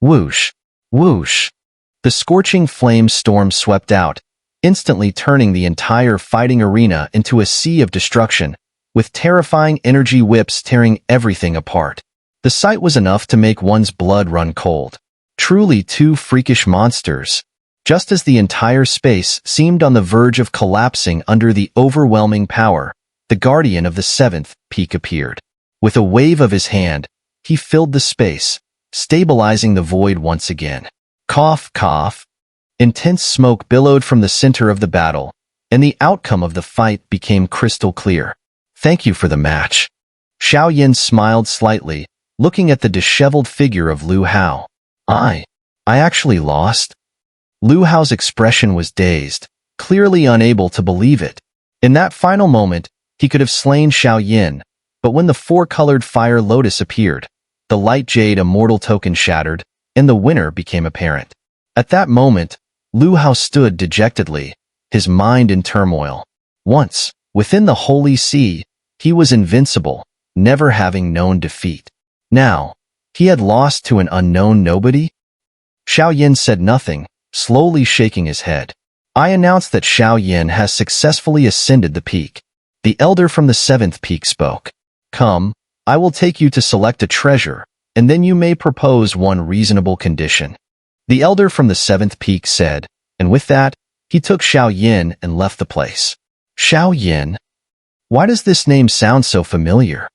Whoosh! Whoosh! The scorching flame storm swept out, instantly turning the entire fighting arena into a sea of destruction, with terrifying energy whips tearing everything apart. The sight was enough to make one's blood run cold. Truly two freakish monsters. Just as the entire space seemed on the verge of collapsing under the overwhelming power, the guardian of the seventh peak appeared. With a wave of his hand, he filled the space, stabilizing the void once again. Cough, cough. Intense smoke billowed from the center of the battle, and the outcome of the fight became crystal clear. Thank you for the match. Xiao Yin smiled slightly, looking at the disheveled figure of Lu Hao. I actually lost? Lu Hao's expression was dazed, clearly unable to believe it. In that final moment, he could have slain Xiao Yin, but when the four-colored fire lotus appeared, the light jade immortal token shattered, and the winner became apparent. At that moment, Lu Hao stood dejectedly, his mind in turmoil. Once, within the Holy Sea, he was invincible, never having known defeat. Now, he had lost to an unknown nobody? Xiao Yin said nothing, slowly shaking his head. I announced that Xiao Yin has successfully ascended the peak. The elder from the seventh peak spoke. Come, I will take you to select a treasure, and then you may propose one reasonable condition. The elder from the seventh peak said, and with that, he took Xiao Yin and left the place. Xiao Yin? Why does this name sound so familiar?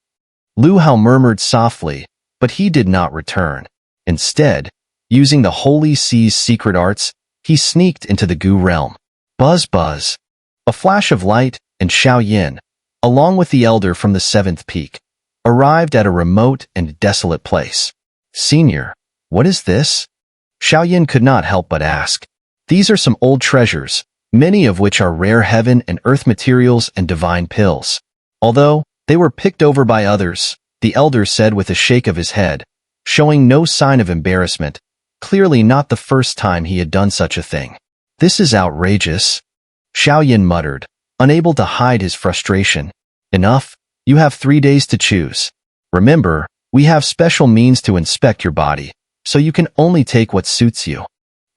Lu Hao murmured softly, but he did not return. Instead, using the Holy Sea's secret arts, he sneaked into the Gu realm. Buzz buzz. A flash of light, and Xiao Yin, along with the elder from the seventh peak, arrived at a remote and desolate place. Senior, what is this? Xiao Yin could not help but ask. These are some old treasures, many of which are rare heaven and earth materials and divine pills. Although they were picked over by others, the elder said with a shake of his head, showing no sign of embarrassment, clearly not the first time he had done such a thing. This is outrageous. Xiao Yin muttered, unable to hide his frustration. Enough, you have 3 days to choose. Remember, we have special means to inspect your body, so you can only take what suits you.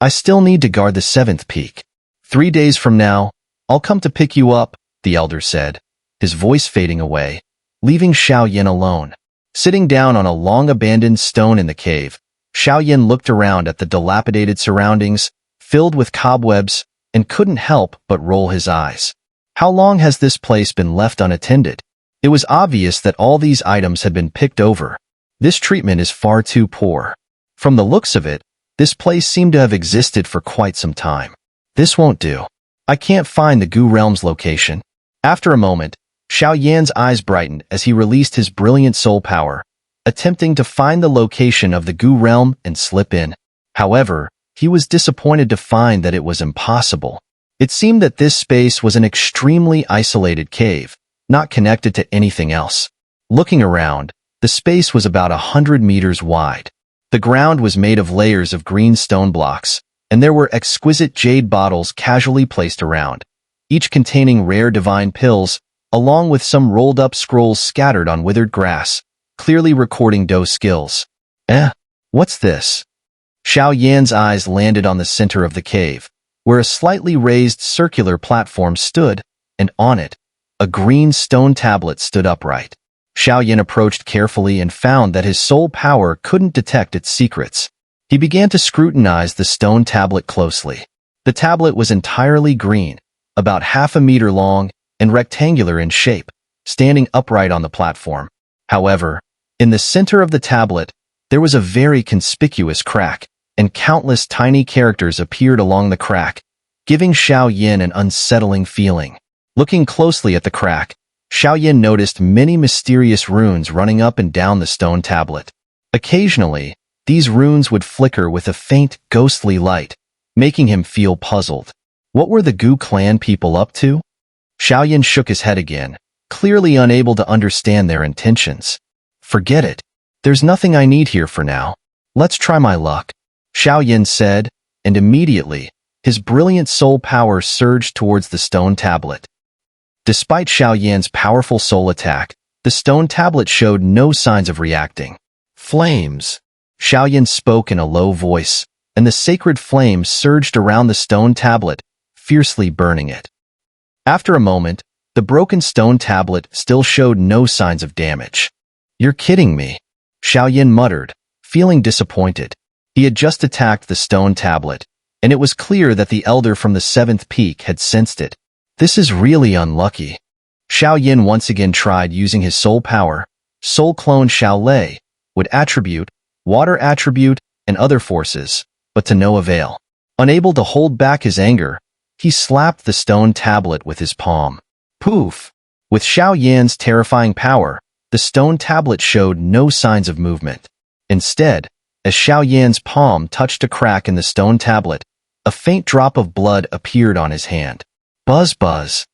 I still need to guard the seventh peak. 3 days from now, I'll come to pick you up, the elder said, his voice fading away, leaving Xiao Yin alone. Sitting down on a long-abandoned stone in the cave, Xiao Yin looked around at the dilapidated surroundings, filled with cobwebs, and couldn't help but roll his eyes. How long has this place been left unattended? It was obvious that all these items had been picked over. This treatment is far too poor. From the looks of it, this place seemed to have existed for quite some time. This won't do. I can't find the Gu realm's location. After a moment, Xiao Yan's eyes brightened as he released his brilliant soul power, attempting to find the location of the Gu realm and slip in. However, he was disappointed to find that it was impossible. It seemed that this space was an extremely isolated cave, not connected to anything else. Looking around, the space was about 100 meters wide. The ground was made of layers of green stone blocks, and there were exquisite jade bottles casually placed around, each containing rare divine pills, along with some rolled-up scrolls scattered on withered grass, clearly recording Do's skills. What's this? Xiao Yan's eyes landed on the center of the cave, where a slightly raised circular platform stood, and on it, a green stone tablet stood upright. Xiao Yan approached carefully and found that his soul power couldn't detect its secrets. He began to scrutinize the stone tablet closely. The tablet was entirely green, about half a meter long, and rectangular in shape, standing upright on the platform. However, in the center of the tablet, there was a very conspicuous crack, and countless tiny characters appeared along the crack, giving Xiao Yan an unsettling feeling. Looking closely at the crack, Xiao Yan noticed many mysterious runes running up and down the stone tablet. Occasionally, these runes would flicker with a faint, ghostly light, making him feel puzzled. What were the Gu clan people up to? Xiao Yan shook his head again, clearly unable to understand their intentions. Forget it. There's nothing I need here for now. Let's try my luck, Xiao Yan said, and immediately, his brilliant soul power surged towards the stone tablet. Despite Xiao Yan's powerful soul attack, the stone tablet showed no signs of reacting. Flames! Xiao spoke in a low voice, and the sacred flame surged around the stone tablet, fiercely burning it. After a moment, the broken stone tablet still showed no signs of damage. "You're kidding me," Xiao muttered, feeling disappointed. He had just attacked the stone tablet, and it was clear that the elder from the seventh peak had sensed it. "This is really unlucky." Xiao once again tried using his soul power, soul clone Xiao would attribute, water attribute, and other forces, but to no avail. Unable to hold back his anger, he slapped the stone tablet with his palm. Poof! With Xiao terrifying power, the stone tablet showed no signs of movement. Instead, as Xiao palm touched a crack in the stone tablet, a faint drop of blood appeared on his hand. Buzz buzz.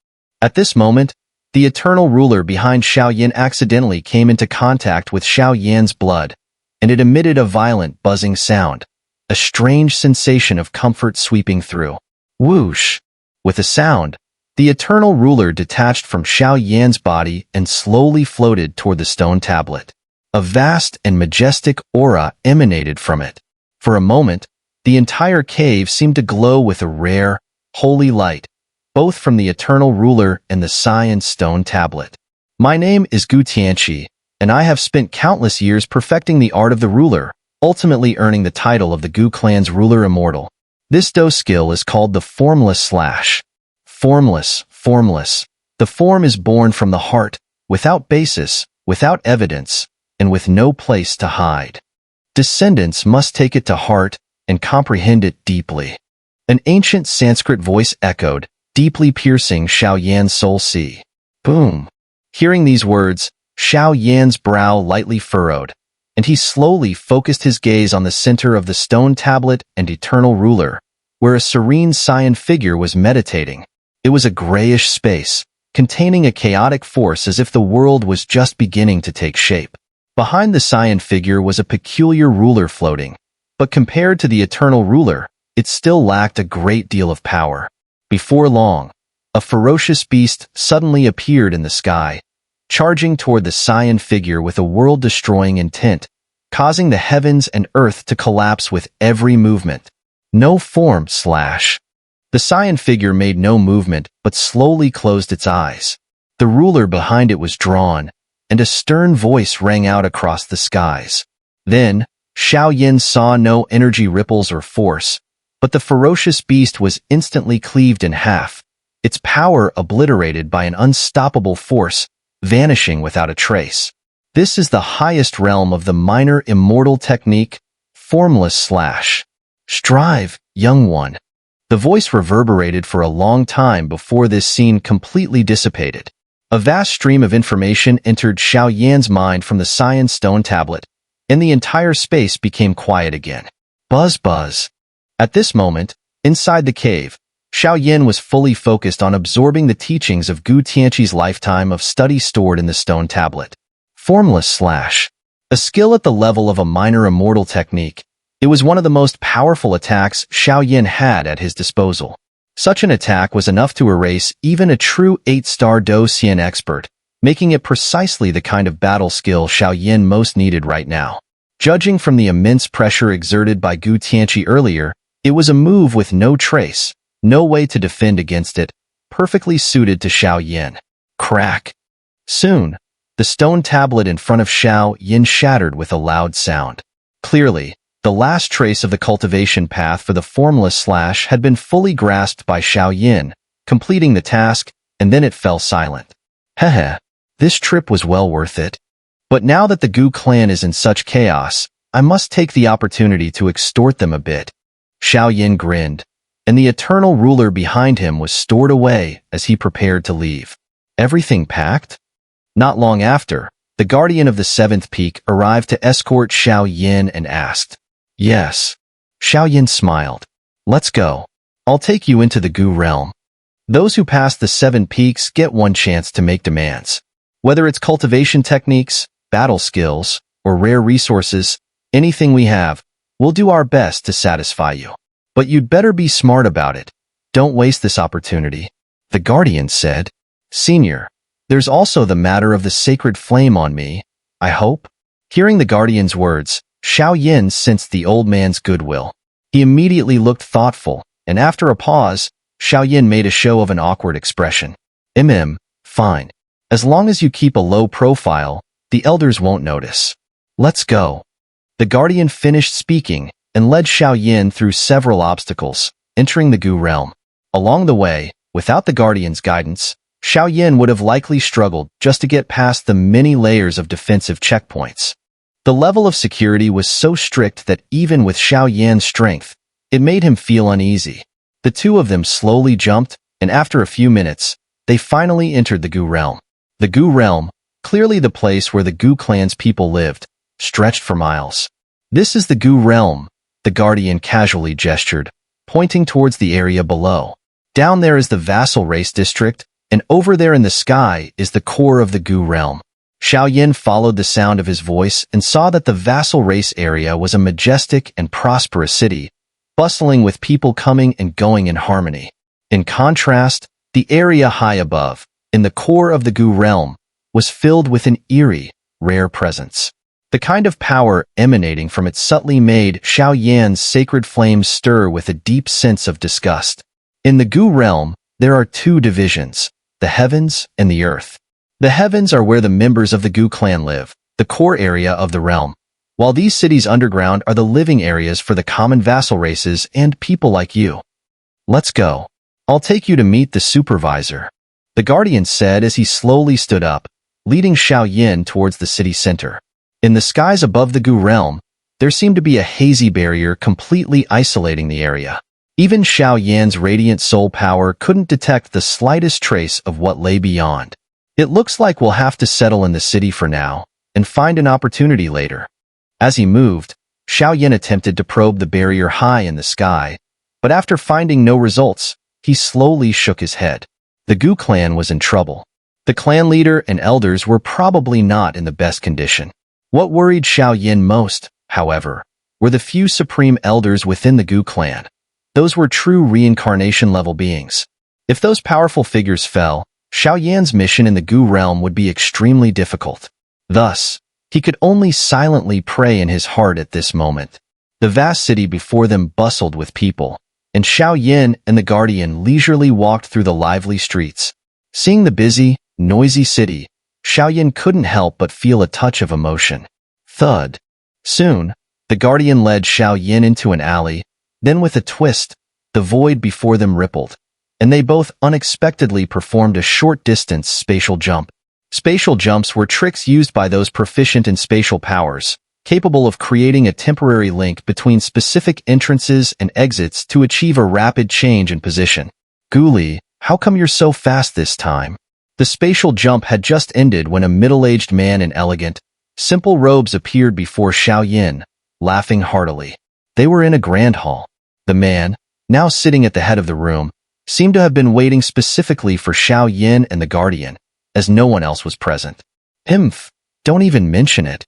At this moment, the eternal ruler behind Xiao accidentally came into contact with Xiao blood, and it emitted a violent buzzing sound, a strange sensation of comfort sweeping through. Whoosh! With a sound, the eternal ruler detached from Xiao body and slowly floated toward the stone tablet. A vast and majestic aura emanated from it. For a moment, the entire cave seemed to glow with a rare, holy light, both from the eternal ruler and the science stone tablet. "My name is Gu Tianqi, and I have spent countless years perfecting the art of the ruler, ultimately earning the title of the Gu clan's ruler immortal. This Do skill is called the formless / Formless, formless. The form is born from the heart, without basis, without evidence, and with no place to hide. Descendants must take it to heart and comprehend it deeply." An ancient Sanskrit voice echoed, deeply piercing Xiao soul sea. Boom! Hearing these words, Xiao brow lightly furrowed, and he slowly focused his gaze on the center of the stone tablet and eternal ruler, where a serene Saiyan figure was meditating. It was a grayish space, containing a chaotic force as if the world was just beginning to take shape. Behind the Saiyan figure was a peculiar ruler floating, but compared to the eternal ruler, it still lacked a great deal of power. Before long, a ferocious beast suddenly appeared in the sky, charging toward the Saiyan figure with a world-destroying intent, causing the heavens and earth to collapse with every movement. No form / The Saiyan figure made no movement but slowly closed its eyes. The ruler behind it was drawn, and a stern voice rang out across the skies. Then, Xiao saw no energy ripples or force, but the ferocious beast was instantly cleaved in half, its power obliterated by an unstoppable force, vanishing without a trace. This is the highest realm of the minor immortal technique, formless / Strive, young one. The voice reverberated for a long time before this scene completely dissipated. A vast stream of information entered Xiao mind from the Saiyan stone tablet, and the entire space became quiet again. Buzz buzz. At this moment, inside the cave, Xiao was fully focused on absorbing the teachings of Gu Tianqi's lifetime of study stored in the stone tablet. Formless / A skill at the level of a minor immortal technique, it was one of the most powerful attacks Xiao had at his disposal. Such an attack was enough to erase even a true 8-star Do Xian expert, making it precisely the kind of battle skill Xiao most needed right now. Judging from the immense pressure exerted by Gu Tianqi earlier, it was a move with no trace, no way to defend against it, perfectly suited to Xiao. Crack! Soon, the stone tablet in front of Xiao shattered with a loud sound. Clearly, the last trace of the cultivation path for the formless / had been fully grasped by Xiao, completing the task, and then it fell silent. Heh, this trip was well worth it. But now that the Gu clan is in such chaos, I must take the opportunity to extort them a bit. Xiao grinned, and the eternal ruler behind him was stored away as he prepared to leave. Everything packed? Not long after, the guardian of the seventh peak arrived to escort Xiao and asked, "Yes." Xiao smiled. "Let's go. I'll take you into the Gu realm. Those who pass the 7 peaks get one chance to make demands. Whether it's cultivation techniques, battle skills, or rare resources, anything we have, we'll do our best to satisfy you. But you'd better be smart about it. Don't waste this opportunity." The guardian said, "Senior, there's also the matter of the sacred flame on me, I hope." Hearing the guardian's words, Xiao Yin sensed the old man's goodwill. He immediately looked thoughtful, and after a pause, Xiao Yin made a show of an awkward expression. Fine. As long as you keep a low profile, the elders won't notice. Let's go. The guardian finished speaking and led Xiao Yin through several obstacles, entering the Gu realm. Along the way, without the guardian's guidance, Xiao Yin would have likely struggled just to get past the many layers of defensive checkpoints. The level of security was so strict that even with Xiao Yin's strength, it made him feel uneasy. The two of them slowly jumped, and after a few minutes, they finally entered the Gu realm. The Gu realm, clearly the place where the Gu clan's people lived, stretched for miles. This is the Gu realm, the guardian casually gestured, pointing towards the area below. Down there is the vassal race district, and over there in the sky is the core of the Gu realm. Xiao Yin followed the sound of his voice and saw that the vassal race area was a majestic and prosperous city, bustling with people coming and going in harmony. In contrast, the area high above, in the core of the Gu realm, was filled with an eerie, rare presence. The kind of power emanating from it subtly made Xiao Yan's sacred flames stir with a deep sense of disgust. In the Gu realm, there are two divisions, the heavens and the earth. The heavens are where the members of the Gu clan live, the core area of the realm, while these cities underground are the living areas for the common vassal races and people like you. Let's go. I'll take you to meet the supervisor, the guardian said as he slowly stood up, leading Xiao Yin towards the city center. In the skies above the Gu realm, there seemed to be a hazy barrier completely isolating the area. Even Xiao Yan's radiant soul power couldn't detect the slightest trace of what lay beyond. It looks like we'll have to settle in the city for now and find an opportunity later. As he moved, Xiao Yin attempted to probe the barrier high in the sky, but after finding no results, he slowly shook his head. The Gu clan was in trouble. The clan leader and elders were probably not in the best condition. What worried Xiao Yin most, however, were the few supreme elders within the Gu clan. Those were true reincarnation-level beings. If those powerful figures fell, Xiao Yan's mission in the Gu realm would be extremely difficult. Thus, he could only silently pray in his heart at this moment. The vast city before them bustled with people, and Xiao Yin and the guardian leisurely walked through the lively streets. Seeing the busy, noisy city, Xiao Yin couldn't help but feel a touch of emotion. Thud. Soon, the guardian led Xiao Yin into an alley, then with a twist, the void before them rippled, and they both unexpectedly performed a short-distance spatial jump. Spatial jumps were tricks used by those proficient in spatial powers, capable of creating a temporary link between specific entrances and exits to achieve a rapid change in position. Guli, how come you're so fast this time? The spatial jump had just ended when a middle-aged man in elegant, simple robes appeared before Xiao Yin, laughing heartily. They were in a grand hall. The man, now sitting at the head of the room, seemed to have been waiting specifically for Xiao Yin and the guardian, as no one else was present. Don't even mention it.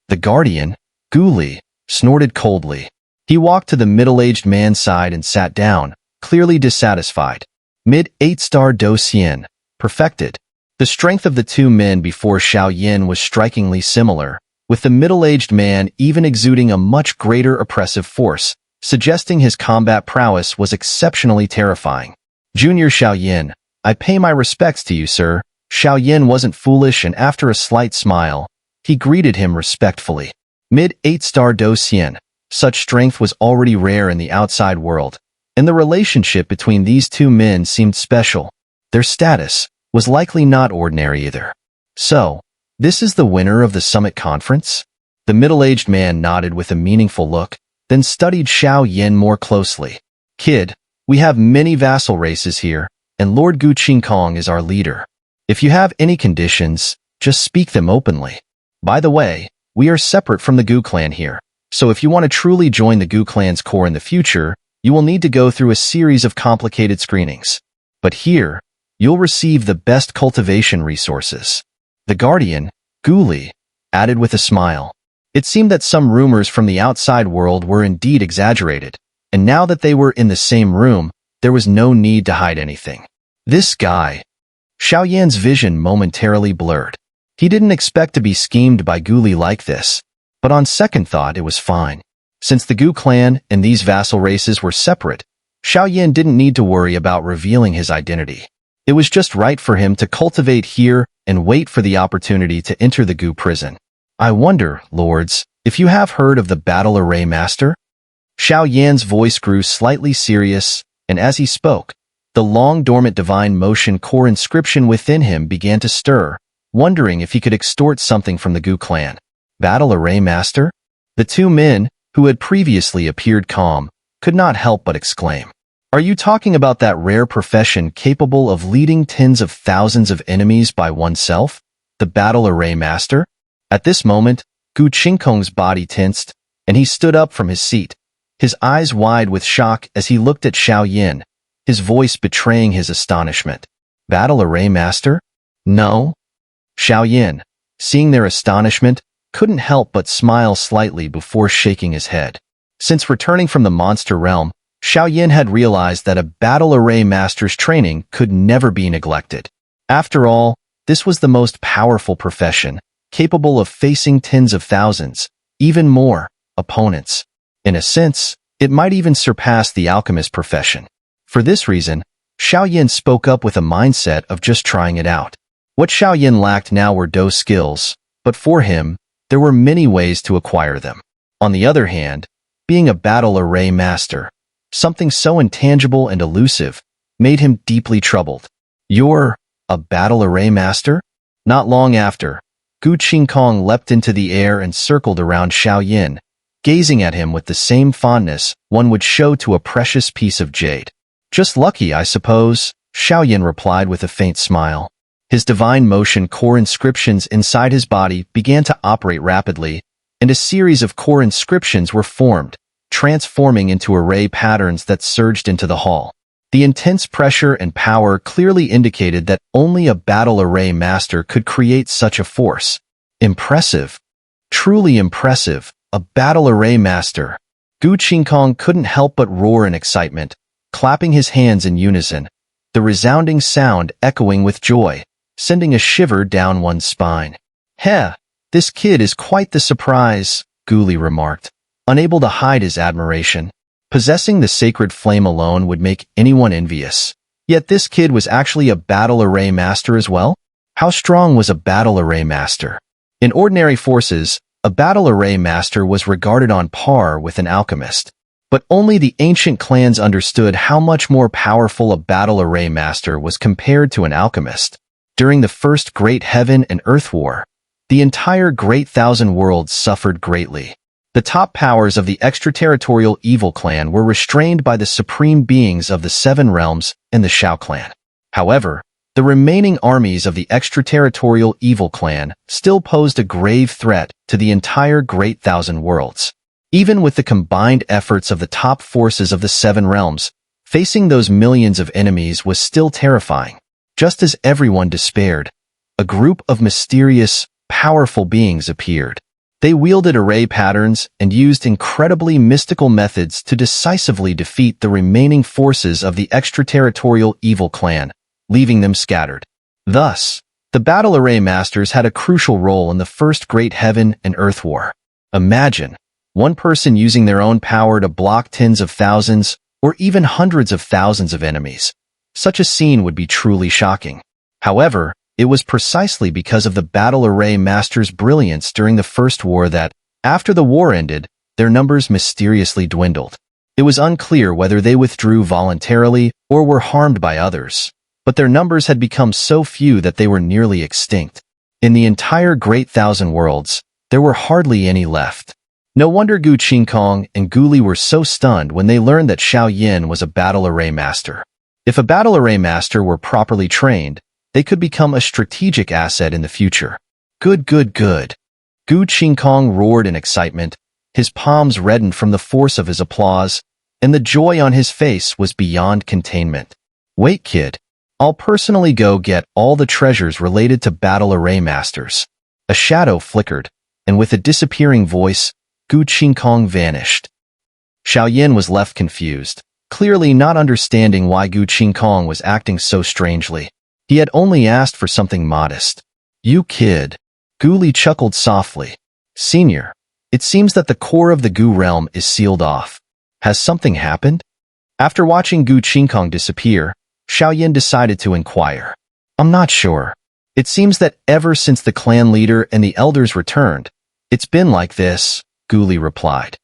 The guardian, Guli, snorted coldly. He walked to the middle-aged man's side and sat down, clearly dissatisfied. Mid-8-star Dosien, perfected. The strength of the two men before Xiao Yin was strikingly similar, with the middle-aged man even exuding a much greater oppressive force, suggesting his combat prowess was exceptionally terrifying. Junior Xiao Yin, I pay my respects to you, sir. Xiao Yin wasn't foolish, and after a slight smile, he greeted him respectfully. Mid-8-star Dosien, such strength was already rare in the outside world, and the relationship between these two men seemed special. Their status was likely not ordinary either. So, this is the winner of the summit conference? The middle-aged man nodded with a meaningful look, then studied Xiao Yin more closely. Kid, we have many vassal races here, and Lord Gu Qingkong is our leader. If you have any conditions, just speak them openly. By the way, we are separate from the Gu clan here, so if you want to truly join the Gu clan's core in the future, you will need to go through a series of complicated screenings. But here, you'll receive the best cultivation resources. The guardian, Guli, added with a smile. It seemed that some rumors from the outside world were indeed exaggerated, and now that they were in the same room, there was no need to hide anything. This guy. Xiao Yan's vision momentarily blurred. He didn't expect to be schemed by Guli like this. But on second thought, it was fine. Since the Gu clan and these vassal races were separate, Xiao didn't need to worry about revealing his identity. It was just right for him to cultivate here and wait for the opportunity to enter the Gu prison. I wonder, lords, if you have heard of the Battle Array Master? Xiao voice grew slightly serious, and as he spoke, the long-dormant divine motion core inscription within him began to stir, wondering if he could extort something from the Gu clan. Battle Array Master? The two men, who had previously appeared calm, could not help but exclaim. Are you talking about that rare profession capable of leading tens of thousands of enemies by oneself? The Battle Array Master? At this moment, Gu Qingkong's body tensed, and he stood up from his seat, his eyes wide with shock as he looked at Xiao, his voice betraying his astonishment. Battle Array Master? No. Xiao, seeing their astonishment, couldn't help but smile slightly before shaking his head. Since returning from the monster realm, Xiao had realized that a Battle Array Master's training could never be neglected. After all, this was the most powerful profession, capable of facing tens of thousands, even more, opponents. In a sense, it might even surpass the alchemist profession. For this reason, Xiao spoke up with a mindset of just trying it out. What Xiao lacked now were those skills, but for him, there were many ways to acquire them. On the other hand, being a Battle Array Master, something so intangible and elusive, made him deeply troubled. You're a Battle Array Master? Not long after, Gu Qingkong leapt into the air and circled around Xiao, gazing at him with the same fondness one would show to a precious piece of jade. Just lucky, I suppose, Xiao replied with a faint smile. His divine motion core inscriptions inside his body began to operate rapidly, and a series of core inscriptions were formed, transforming into array patterns that surged into the hall. The intense pressure and power clearly indicated that only a Battle Array Master could create such a force. Impressive. Truly impressive. A Battle Array Master. Gu Qingkong couldn't help but roar in excitement, clapping his hands in unison, the resounding sound echoing with joy, sending a shiver down one's spine. Heh, this kid is quite the surprise, Guli remarked, unable to hide his admiration. Possessing the sacred flame alone would make anyone envious. Yet this kid was actually a Battle Array Master as well? How strong was a Battle Array Master? In ordinary forces, a Battle Array Master was regarded on par with an alchemist. But only the ancient clans understood how much more powerful a Battle Array Master was compared to an alchemist. During the First Great Heaven and Earth War, the entire Great Thousand Worlds suffered greatly. The top powers of the extraterritorial evil clan were restrained by the supreme beings of the Seven Realms and the Xiao clan. However, the remaining armies of the extraterritorial evil clan still posed a grave threat to the entire Great Thousand Worlds. Even with the combined efforts of the top forces of the Seven Realms, facing those millions of enemies was still terrifying. Just as everyone despaired, a group of mysterious, powerful beings appeared. They wielded array patterns and used incredibly mystical methods to decisively defeat the remaining forces of the extraterritorial evil clan, leaving them scattered. Thus, the Battle Array Masters had a crucial role in the First Great Heaven and Earth War. Imagine, one person using their own power to block tens of thousands or even hundreds of thousands of enemies. Such a scene would be truly shocking. However, it was precisely because of the Battle Array Masters' brilliance during the First War that, after the war ended, their numbers mysteriously dwindled. It was unclear whether they withdrew voluntarily or were harmed by others, but their numbers had become so few that they were nearly extinct. In the entire Great Thousand Worlds, there were hardly any left. No wonder Gu Qingkong and Guli were so stunned when they learned that Xiao was a Battle Array Master. If a Battle Array Master were properly trained, they could become a strategic asset in the future. Good. Gu Qingkong roared in excitement, his palms reddened from the force of his applause, and the joy on his face was beyond containment. Wait, kid. I'll personally go get all the treasures related to Battle Array Masters. A shadow flickered, and with a disappearing voice, Gu Qingkong vanished. Xiao was left confused, clearly not understanding why Gu Qingkong was acting so strangely. He had only asked for something modest. You kid. Guli chuckled softly. Senior, It seems that the core of the Gu realm is sealed off. Has something happened? After watching Gu Qingkong disappear, Xiao decided to inquire. I'm not sure. It seems that ever since the clan leader and the elders returned, it's been like this, Gu Li replied.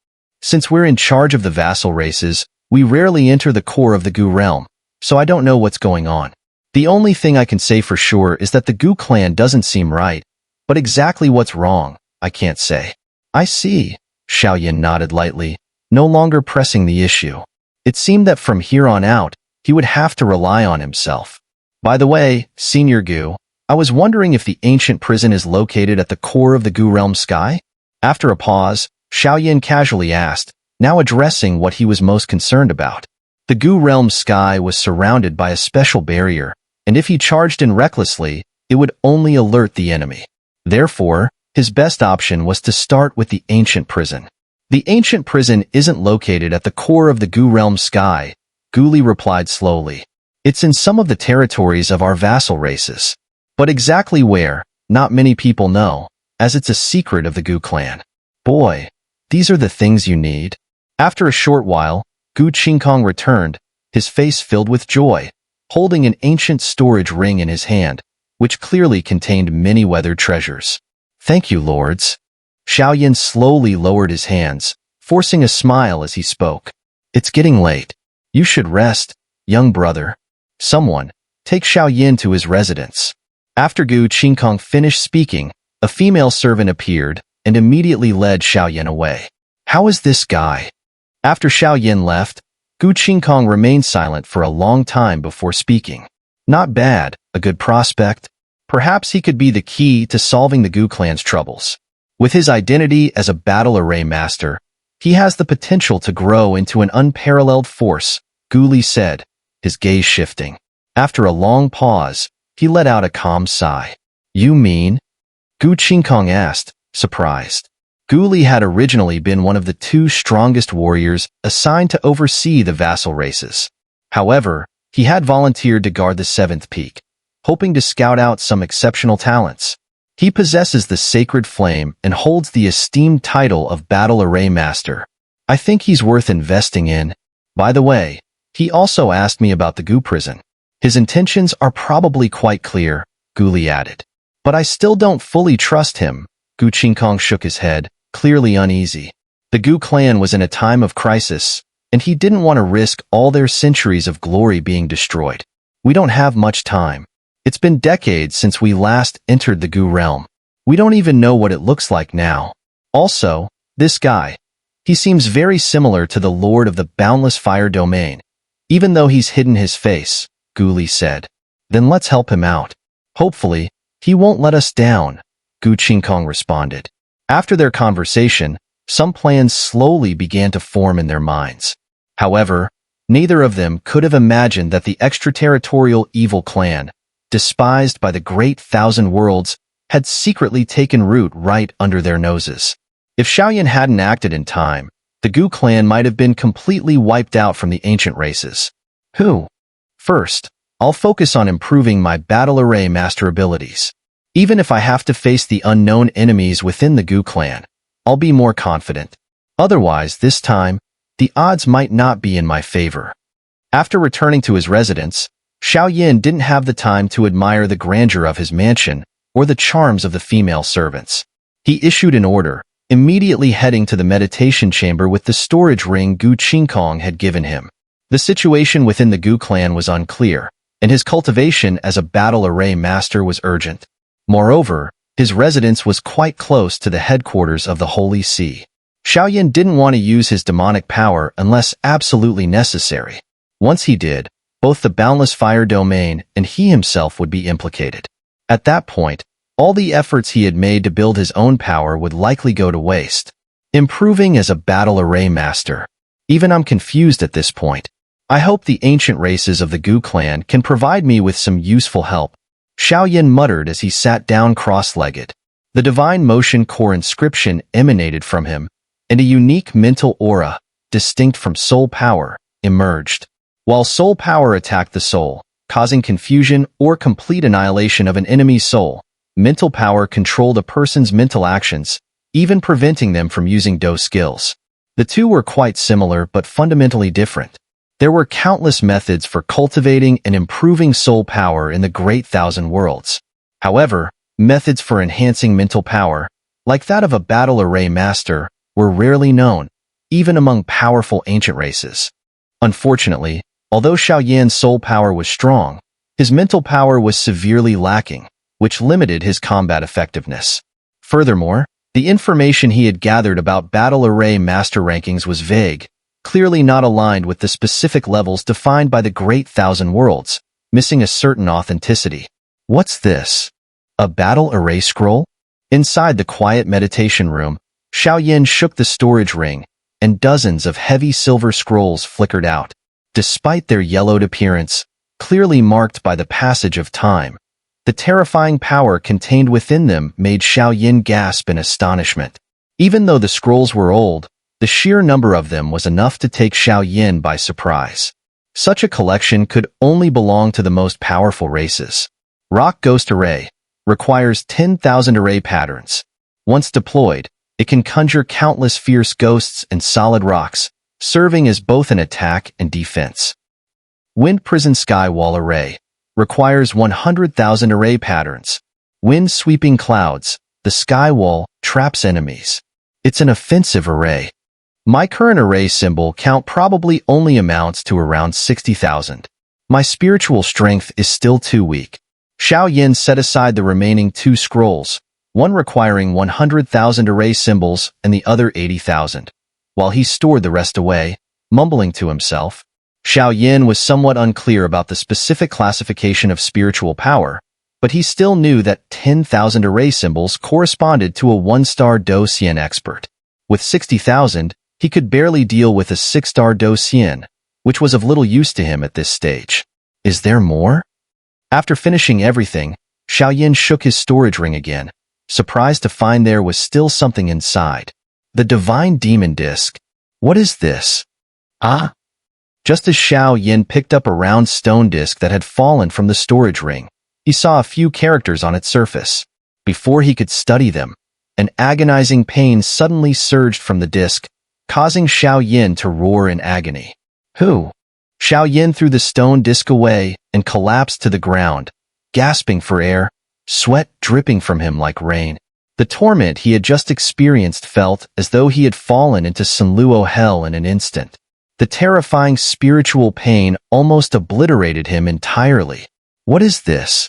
Since we're in charge of the vassal races, we rarely enter the core of the Gu realm, so I don't know what's going on. The only thing I can say for sure is that the Gu clan doesn't seem right, but exactly what's wrong, I can't say. I see, Xiao nodded lightly, no longer pressing the issue. It seemed that from here on out, he would have to rely on himself. By the way, Senior Gu, I was wondering if the ancient prison is located at the core of the Gu realm sky? After a pause, Xiao casually asked, now addressing what he was most concerned about. The Gu realm sky was surrounded by a special barrier, and if he charged in recklessly, it would only alert the enemy. Therefore, his best option was to start with the ancient prison. The ancient prison isn't located at the core of the Gu realm sky, Gu Li replied slowly. It's in some of the territories of our vassal races. But exactly where, not many people know, as it's a secret of the Gu clan. Boy, these are the things you need. After a short while, Gu Qingkong returned, his face filled with joy, holding an ancient storage ring in his hand, which clearly contained many weathered treasures. Thank you, lords. Xiao slowly lowered his hands, forcing a smile as he spoke. It's getting late. You should rest, young brother. Someone, take Xiao to his residence. After Gu Qingkong finished speaking, a female servant appeared and immediately led Xiao away. How is this guy? After Xiao left, Gu Qingkong remained silent for a long time before speaking. Not bad, a good prospect. Perhaps he could be the key to solving the Gu clan's troubles. With his identity as a battle array master, he has the potential to grow into an unparalleled force, Gu Li said, his gaze shifting. After a long pause, he let out a calm sigh. You mean? Gu Qingkong asked, surprised. Gu Li had originally been one of the 2 strongest warriors assigned to oversee the vassal races. However, he had volunteered to guard the 7th peak, hoping to scout out some exceptional talents. He possesses the sacred flame and holds the esteemed title of Battle Array Master. I think he's worth investing in. By the way, he also asked me about the Gu prison. His intentions are probably quite clear, Gu Li added. But I still don't fully trust him. Gu Qingkong shook his head, clearly uneasy. The Gu clan was in a time of crisis, and he didn't want to risk all their centuries of glory being destroyed. We don't have much time. It's been decades since we last entered the Gu realm. We don't even know what it looks like now. Also, this guy. He seems very similar to the Lord of the Boundless Fire Domain, even though he's hidden his face, Gu Li said. Then let's help him out. Hopefully, he won't let us down, Gu Qingkong responded. After their conversation, some plans slowly began to form in their minds. However, neither of them could have imagined that the extraterritorial evil clan, despised by the great 1,000 worlds, had secretly taken root right under their noses. If Xiao hadn't acted in time, the Gu clan might have been completely wiped out from the ancient races. First, I'll focus on improving my battle array master abilities. Even if I have to face the unknown enemies within the Gu clan, I'll be more confident. Otherwise, this time, the odds might not be in my favor. After returning to his residence, Xiao didn't have the time to admire the grandeur of his mansion or the charms of the female servants. He issued an order, immediately heading to the meditation chamber with the storage ring Gu Qingkong had given him. The situation within the Gu clan was unclear, and his cultivation as a battle array master was urgent. Moreover, his residence was quite close to the headquarters of the Holy See. Xiao didn't want to use his demonic power unless absolutely necessary. Once he did, both the Boundless Fire Domain and he himself would be implicated. At that point, all the efforts he had made to build his own power would likely go to waste. Improving as a battle array master. Even I'm confused at this point. I hope the ancient races of the Gu clan can provide me with some useful help, Xiao muttered as he sat down cross-legged. The divine motion core inscription emanated from him, and a unique mental aura, distinct from soul power, emerged. While soul power attacked the soul, causing confusion or complete annihilation of an enemy's soul, mental power controlled a person's mental actions, even preventing them from using Do skills. The two were quite similar but fundamentally different. There were countless methods for cultivating and improving soul power in the Great Thousand Worlds. However, methods for enhancing mental power, like that of a battle array master, were rarely known, even among powerful ancient races. Unfortunately, although Xiaoyan's soul power was strong, his mental power was severely lacking, which limited his combat effectiveness. Furthermore, the information he had gathered about battle array master rankings was vague, clearly not aligned with the specific levels defined by the Great Thousand Worlds, missing a certain authenticity. What's this? A battle array scroll? Inside the quiet meditation room, Xiaoyan shook the storage ring, and dozens of heavy silver scrolls flickered out. Despite their yellowed appearance, clearly marked by the passage of time, the terrifying power contained within them made Xiaoyan gasp in astonishment. Even though the scrolls were old, the sheer number of them was enough to take Xiaoyan by surprise. Such a collection could only belong to the most powerful races. Rock Ghost Array requires 10,000 array patterns. Once deployed, it can conjure countless fierce ghosts and solid rocks, serving as both an attack and defense. Wind Prison Sky Wall Array requires 100,000 array patterns. Wind Sweeping Clouds, the sky wall, traps enemies. It's an offensive array. My current array symbol count probably only amounts to around 60,000. My spiritual strength is still too weak. Xiaoyan set aside the remaining 2 scrolls, one requiring 100,000 array symbols and the other 80,000. While he stored the rest away, mumbling to himself, Xiaoyan was somewhat unclear about the specific classification of spiritual power, but he still knew that 10,000 array symbols corresponded to a 1-star Do Xian expert. With 60,000, he could barely deal with a 6-star Do Xian, which was of little use to him at this stage. Is there more? After finishing everything, Xiaoyan shook his storage ring again, surprised to find there was still something inside. The Divine Demon Disc. What is this? Ah! Just as Xiaoyan picked up a round stone disc that had fallen from the storage ring, he saw a few characters on its surface. Before he could study them, an agonizing pain suddenly surged from the disc, causing Xiaoyan to roar in agony. Who? Xiaoyan threw the stone disc away and collapsed to the ground, gasping for air, sweat dripping from him like rain. The torment he had just experienced felt as though he had fallen into Xun'er hell in an instant. The terrifying spiritual pain almost obliterated him entirely. What is this?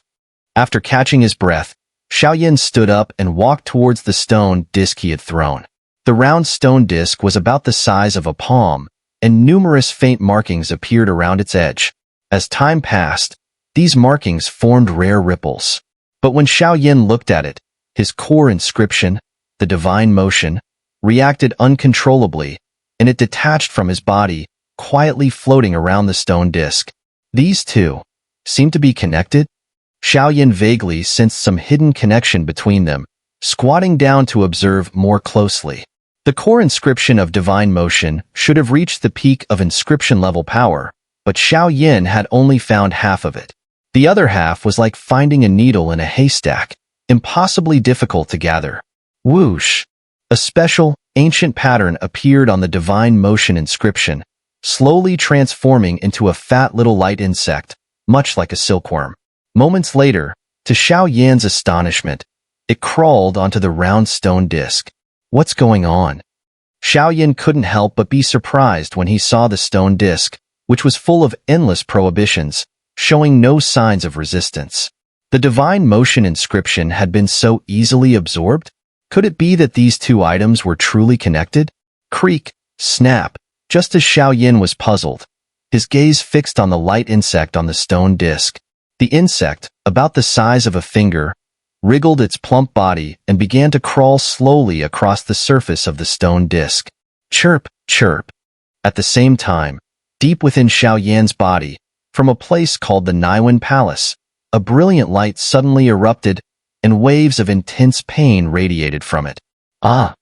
After catching his breath, Xiaoyan stood up and walked towards the stone disc he had thrown. The round stone disc was about the size of a palm, and numerous faint markings appeared around its edge. As time passed, these markings formed rare ripples. But when Xiaoyan looked at it, his core inscription, the divine motion, reacted uncontrollably, and it detached from his body, quietly floating around the stone disc. These two seemed to be connected. Xiaoyan vaguely sensed some hidden connection between them, squatting down to observe more closely. The core inscription of divine motion should have reached the peak of inscription-level power, but Xiaoyan had only found half of it. The other half was like finding a needle in a haystack, impossibly difficult to gather. Whoosh! A special, ancient pattern appeared on the divine motion inscription, slowly transforming into a fat little light insect, much like a silkworm. Moments later, to Xiaoyan's astonishment, it crawled onto the round stone disc. What's going on? Xiaoyan couldn't help but be surprised when he saw the stone disc, which was full of endless prohibitions, showing no signs of resistance. The divine motion inscription had been so easily absorbed? Could it be that these two items were truly connected? Creak, snap, just as Xiaoyan was puzzled, his gaze fixed on the light insect on the stone disc. The insect, about the size of a finger, wriggled its plump body and began to crawl slowly across the surface of the stone disc. Chirp, chirp. At the same time, deep within Xiaoyan's body, from a place called the Niwen Palace, a brilliant light suddenly erupted, and waves of intense pain radiated from it. Ah!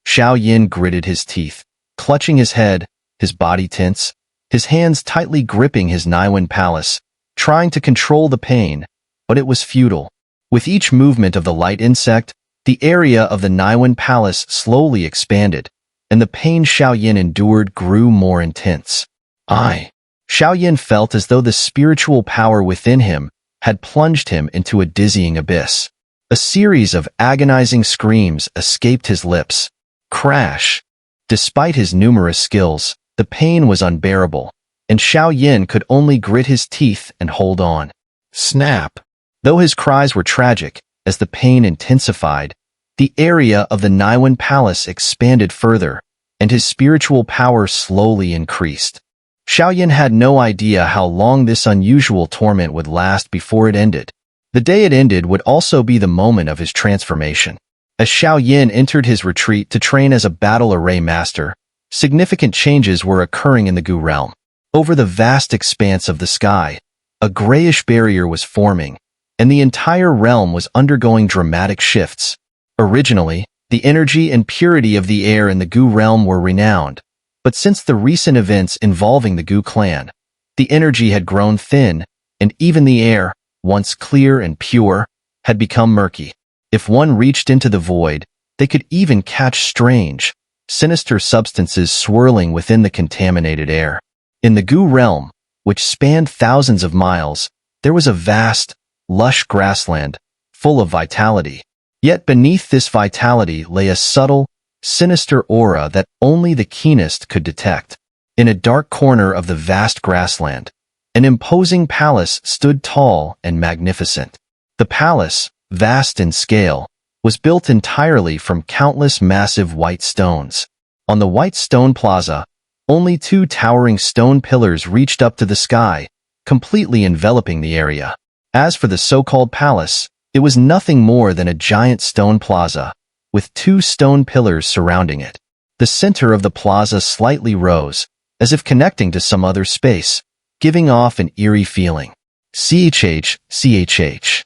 Xiaoyan gritted his teeth, clutching his head, his body tense, his hands tightly gripping his Niwen Palace, trying to control the pain, but it was futile. With each movement of the light insect, The area of the Niwen Palace slowly expanded, and the pain Xiao endured grew more intense. Xiao felt as though the spiritual power within him had plunged him into a dizzying abyss. A series of agonizing screams escaped his lips. Crash! Despite his numerous skills, the pain was unbearable, and Xiao could only grit his teeth and hold on. Snap! Though his cries were tragic, as the pain intensified, the area of the Niwen Palace expanded further, and his spiritual power slowly increased. Xiao had no idea how long this unusual torment would last before it ended. The day it ended would also be the moment of his transformation. As Xiao entered his retreat to train as a battle array master, significant changes were occurring in the Gu realm. Over the vast expanse of the sky, a grayish barrier was forming, and the entire realm was undergoing dramatic shifts. Originally, the energy and purity of the air in the Gu realm were renowned, but since the recent events involving the Gu clan, the energy had grown thin, and even the air, once clear and pure, had become murky. If one reached into the void, they could even catch strange, sinister substances swirling within the contaminated air. In the Gu realm, which spanned thousands of miles, there was a vast, lush grassland, full of vitality. Yet beneath this vitality lay a subtle, sinister aura that only the keenest could detect. In a dark corner of the vast grassland, an imposing palace stood tall and magnificent. The palace, vast in scale, was built entirely from countless massive white stones. On the white stone plaza, only two towering stone pillars reached up to the sky, completely enveloping the area. As for the so-called palace, it was nothing more than a giant stone plaza, with two stone pillars surrounding it. The center of the plaza slightly rose, as if connecting to some other space, giving off an eerie feeling. Chhh.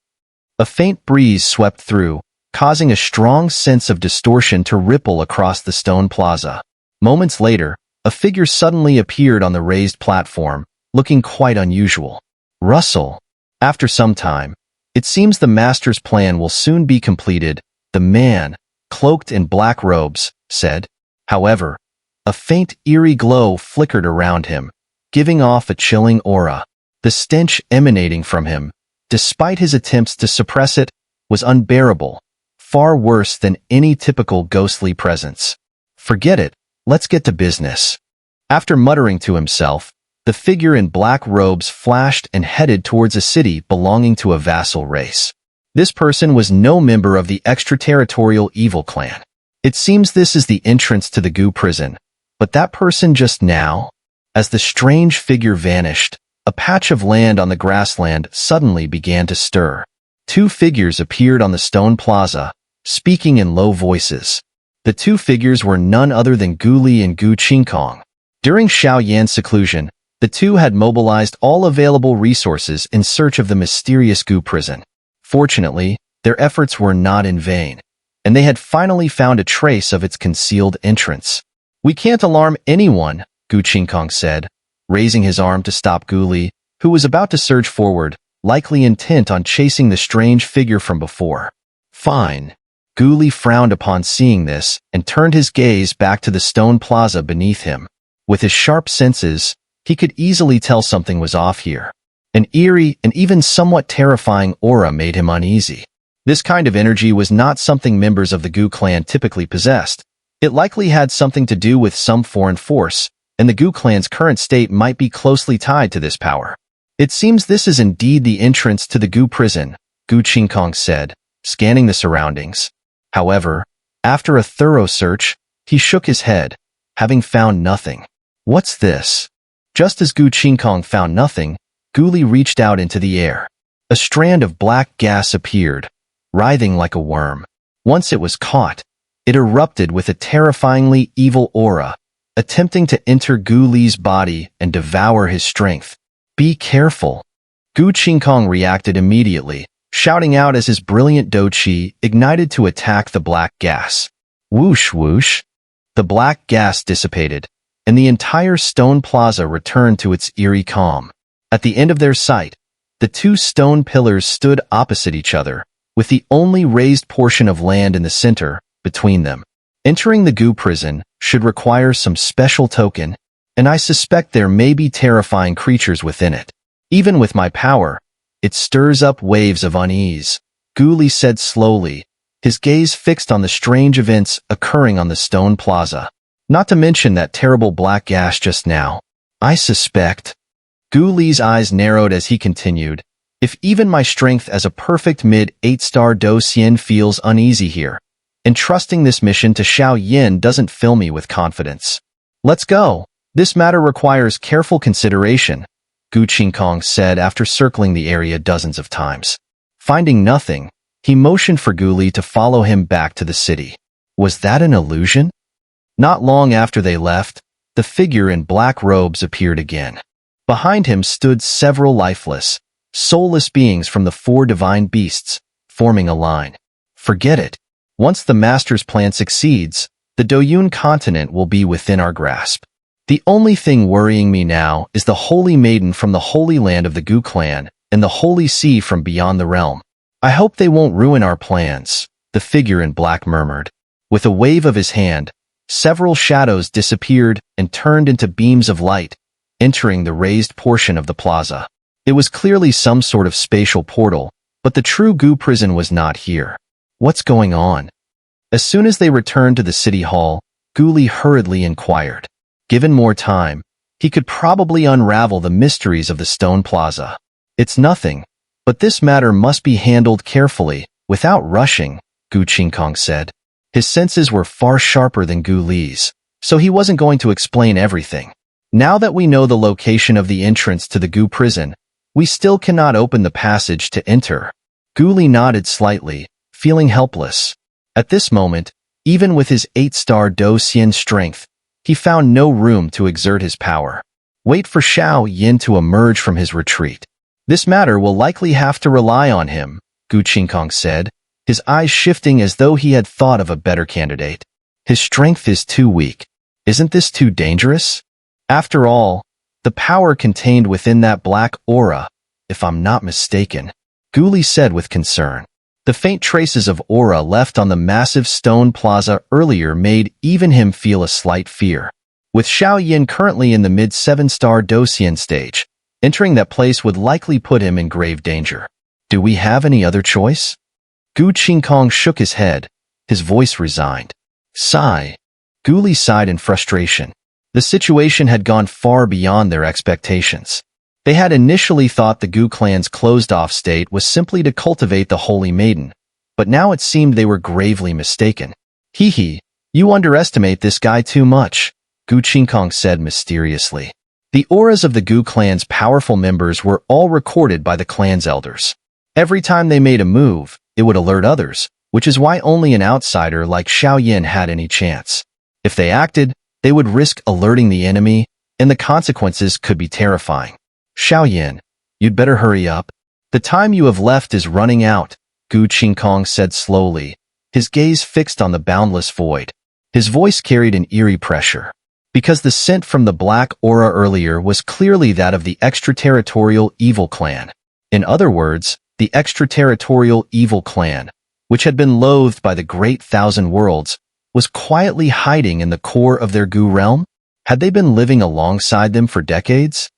A faint breeze swept through, causing a strong sense of distortion to ripple across the stone plaza. Moments later, a figure suddenly appeared on the raised platform, looking quite unusual. Russell. After some time, it seems the master's plan will soon be completed, the man, cloaked in black robes, said. However, a faint eerie glow flickered around him, giving off a chilling aura. The stench emanating from him, despite his attempts to suppress it, was unbearable, far worse than any typical ghostly presence. Forget it, let's get to business. After muttering to himself, the figure in black robes flashed and headed towards a city belonging to a vassal race. This person was no member of the extraterritorial evil clan. It seems this is the entrance to the Gu prison, but that person just now? As the strange figure vanished, a patch of land on the grassland suddenly began to stir. Two figures appeared on the stone plaza, speaking in low voices. The two figures were none other than Gu Li and Gu Qingkong. During Xiao seclusion, the two had mobilized all available resources in search of the mysterious Gu prison. Fortunately, their efforts were not in vain, and they had finally found a trace of its concealed entrance. We can't alarm anyone, Gu Qingkong said, raising his arm to stop Gu Li, who was about to surge forward, likely intent on chasing the strange figure from before. Fine. Gu Li frowned upon seeing this and turned his gaze back to the stone plaza beneath him. With his sharp senses, he could easily tell something was off here. An eerie and even somewhat terrifying aura made him uneasy. This kind of energy was not something members of the Gu clan typically possessed. It likely had something to do with some foreign force, and the Gu clan's current state might be closely tied to this power. It seems this is indeed the entrance to the Gu prison, Gu Qingkong said, scanning the surroundings. However, after a thorough search, he shook his head, having found nothing. What's this? Just as Gu Qingkong found nothing, Gu Li reached out into the air. A strand of black gas appeared, writhing like a worm. Once it was caught, it erupted with a terrifyingly evil aura, attempting to enter Gu Li's body and devour his strength. Be careful. Gu Qingkong reacted immediately, shouting out as his brilliant Do Chi ignited to attack the black gas. Whoosh whoosh. The black gas dissipated, and the entire stone plaza returned to its eerie calm. At the end of their sight, the two stone pillars stood opposite each other, with the only raised portion of land in the center between them. Entering the Gu prison should require some special token, and I suspect there may be terrifying creatures within it. Even with my power, it stirs up waves of unease, Gu Li said slowly, his gaze fixed on the strange events occurring on the stone plaza. Not to mention that terrible black gas just now. I suspect. Gu Li's eyes narrowed as he continued, if even my strength as a perfect mid-8-star Do Xian feels uneasy here, entrusting this mission to Xiao Yin doesn't fill me with confidence. Let's go. This matter requires careful consideration, Gu Qingkong said after circling the area dozens of times. Finding nothing, he motioned for Gu Li to follow him back to the city. Was that an illusion? Not long after they left, the figure in black robes appeared again. Behind him stood several lifeless, soulless beings from the 4 divine beasts, forming a line. Forget it. Once the Master's plan succeeds, the Doyun continent will be within our grasp. The only thing worrying me now is the Holy Maiden from the Holy Land of the Gu clan and the Holy Sea from beyond the realm. I hope they won't ruin our plans, the figure in black murmured. With a wave of his hand, several shadows disappeared and turned into beams of light, entering the raised portion of the plaza. It was clearly some sort of spatial portal, but the true Gu prison was not here. What's going on? As soon as they returned to the city hall, Gu Li hurriedly inquired. Given more time, he could probably unravel the mysteries of the stone plaza. It's nothing, but this matter must be handled carefully, without rushing, Gu Qingkong said. His senses were far sharper than Gu Li's, so he wasn't going to explain everything. Now that we know the location of the entrance to the Gu prison, we still cannot open the passage to enter. Gu Li nodded slightly, feeling helpless. At this moment, even with his 8-star Do Xian strength, he found no room to exert his power. Wait for Xiao Yin to emerge from his retreat. This matter will likely have to rely on him, Gu Qingkong said, his eyes shifting as though he had thought of a better candidate. His strength is too weak. Isn't this too dangerous? After all, the power contained within that black aura, if I'm not mistaken, Gu Li said with concern. The faint traces of aura left on the massive stone plaza earlier made even him feel a slight fear. With Xiao Yin currently in the mid-7-star Do Xian stage, entering that place would likely put him in grave danger. Do we have any other choice? Gu Qingkong shook his head, his voice resigned. Sigh. Gu Li sighed in frustration. The situation had gone far beyond their expectations. They had initially thought the Gu clan's closed-off state was simply to cultivate the Holy Maiden, but now it seemed they were gravely mistaken. Hee, you underestimate this guy too much, Gu Qingkong said mysteriously. The auras of the Gu clan's powerful members were all recorded by the clan's elders. Every time they made a move, it would alert others, which is why only an outsider like Xiao Yin had any chance. If they acted, they would risk alerting the enemy, and the consequences could be terrifying. Xiao Yin, you'd better hurry up. The time you have left is running out, Gu Qingkong said slowly, his gaze fixed on the boundless void. His voice carried an eerie pressure. Because the scent from the black aura earlier was clearly that of the extraterritorial evil clan. In other words, the extraterritorial evil clan, which had been loathed by the Great Thousand Worlds, was quietly hiding in the core of their Gu realm? Had they been living alongside them for decades?